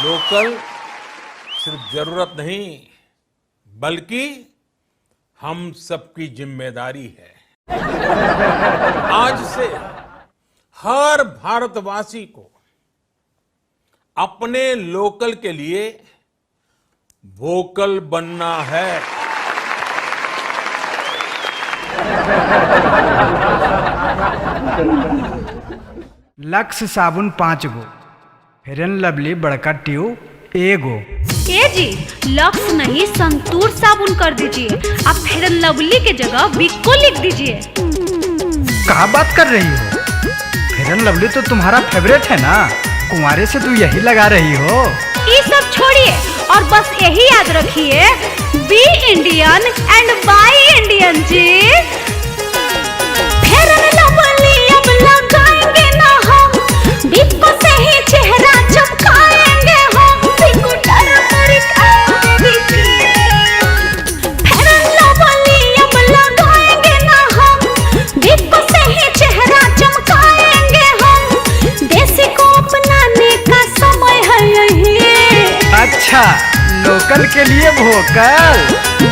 Local सिर्फ जरूरत नहीं बल्कि हम सबकी जिम्मेदारी है। आज से हर भारतवासी को अपने लोकल के लिए वोकल बनना है। लक्स साबुन 5 गो, फेयर एंड लवली बड़का ट्यूब एगो। ए जी, लक्स नहीं संतूर साबुन कर दीजिए। आप फेयर एंड लवली के जगह बिक्को लिख दीजिए। कहाँ बात कर रही हो? फेयर एंड लवली तो तुम्हारा फेवरेट है ना, कुंवारे से तू यही लगा रही हो। ये सब छोड़िए और बस यही याद रखिए, be Indian and buy Indian ji. Fair and lovely अब लगाएंगे ना हम, बिक्को से ही चेहरा चमकाएंगे हम। Vicco turmeric fair and lovely अब लगाएंगे ना हम, बिक्को से ही चेहरा चमकाएंगे हम। देसी को अपनाने का समय है यही। अच्छा, लोकल के लिए वोकल।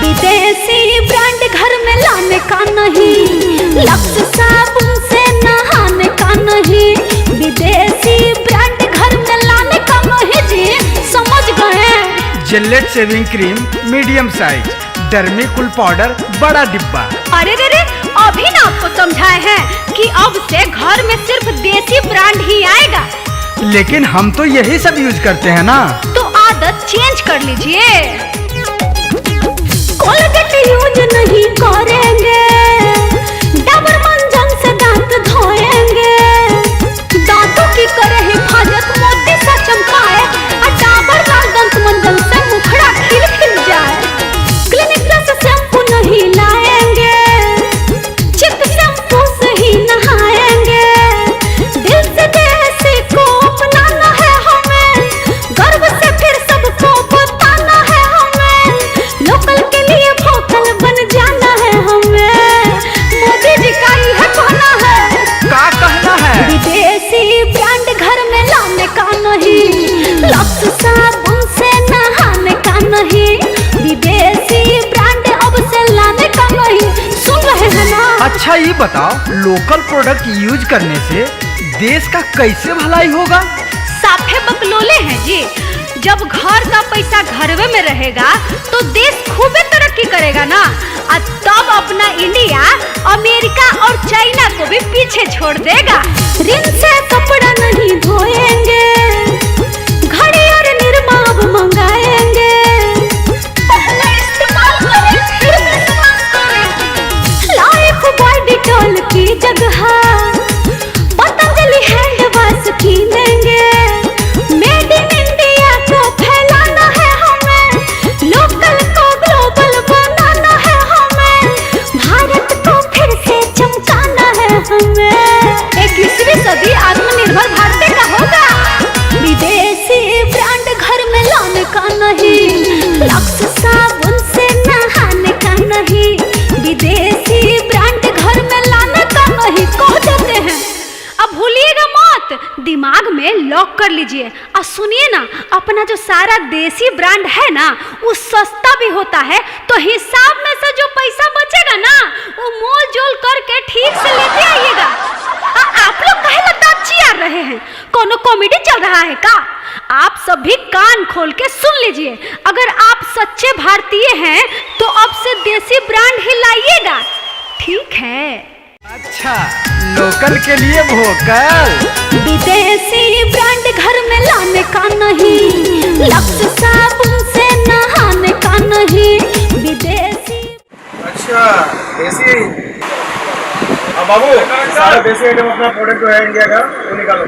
विदेशी ब्रांड घर में लाने का नहीं, लक्स साबुन से नहाने का नहीं। विदेशी ब्रांड घर में लाने का नहीं जी, समझ गए? Gillette shaving cream medium size, Dermicool powder बड़ा डिब्बा। अरे रे रे, अभी ना आपको समझाए हैं कि अब से घर में सिर्फ देसी ब्रांड ही आएगा। लेकिन हम तो यही सब यूज करते हैं ना। तो आदत चेंज कर लीजिए। कोलगेट यूज नहीं करेंगे, डाबर मंजन से दांत धोएंगे। दांतों की करे हिफाजत मोती सा चमकाए, और डाबर लाल दंत मंजन से मुखड़ा खिल खिल जाए। क्लिनिक प्लस शैम्पू नहीं लाएंगे, चिक शैम्पू से ही नहाएंगे। दिल से देसी को अपनाना है हमें, गर्व से फिर सबको बताना है हमें। लोकल के लिए वोकल बन जाना है हमें। मोदी जी का यह कहना है। क्या कहना है? विदेशी ब्रांड घर में लाने का नहीं, लक्स साबुन से नहाने का नहीं। विदेशी ब्रांड अब से लाने का नहीं, सुन रहे हैं ना? अच्छा ये बताओ, लोकल प्रोडक्ट यूज करने से देश का कैसे भलाई होगा? साफे बकलोले हैं जी। जब घर का पैसा घरवे में रहेगा तो देश खूबे तरक्की करेगा ना। और तब अपना इंडिया अमेरिका और चाइना को भी पीछे छोड़ देगा। रिन से कपड़ा नहीं धोएंगे, घड़ी और निरमा अब मंगाएंगे। पहले इस्तेमाल करें फिर विश्वास करें। लाइफ बॉय डिटॉल की जगह पतंजलि हैंड वॉश कीनेंगे। मेड इन इंडिया को फैलाना है हमें, लोकल को ग्लोबल बनाना है हमें। भारत को फिर से चमकाना है हमें। 21वीं सदी आत्मनिर्भर भारत का होगा। विदेशी ब्रांड घर में लाने का नहीं, लक्स साबुन से नहाने का नहीं। विदेशी ब्रांड घर में लाने का नहीं कह देते हैं। अब भूलिएगा मत, दिमाग में लॉक कर लीजिए। और सुनिए ना, अपना जो सारा देसी ब्रांड है ना, वो सस्ता भी होता है। तो हिसाब में से जो पैसा बचेगा ना, वो मोल जोल करके ठीक से लेते आइएगा। आप लोग कहे लगता चिल्ला रहे हैं, कोनो कॉमेडी चल रहा है का? आप सभी कान खोल के सुन लीजिए। अगर आप सच्चे भारतीय हैं तो अब से देसी ब्रांड ही लाइएगा, ठीक है? अच्छा, लोकल के लिए वोकल। विदेशी ब्रांड घर में लाने का नहीं, लक्स साबुन से नहाने का नहीं। विदेशी। अच्छा, देसी। अब बाबू सारा देसी आइटम अपना प्रोडक्ट जो है इंडिया का वो निकालो।